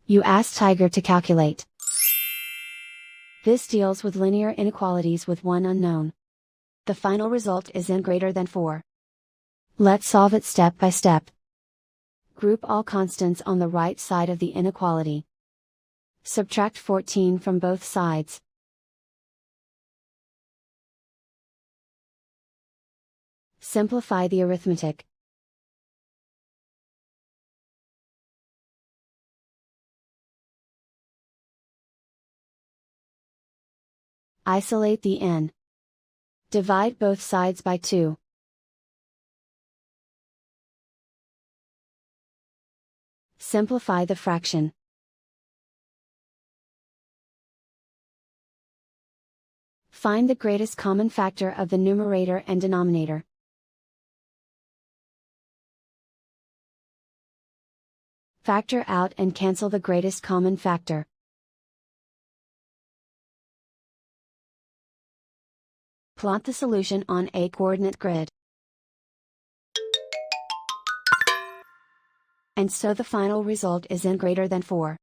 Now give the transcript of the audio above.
You ask Tiger to calculate. This deals with linear inequalities with one unknown. The final result is n greater than 4. Let's solve it step by step. Group all constants on the right side of the inequality. Subtract 14 from both sides. Simplify the arithmetic. Isolate the n. Divide both sides by 2. Simplify the fraction. Find the greatest common factor of the numerator and denominator. Factor out and cancel the greatest common factor. Plot the solution on a coordinate grid. And so the final result is n greater than 4.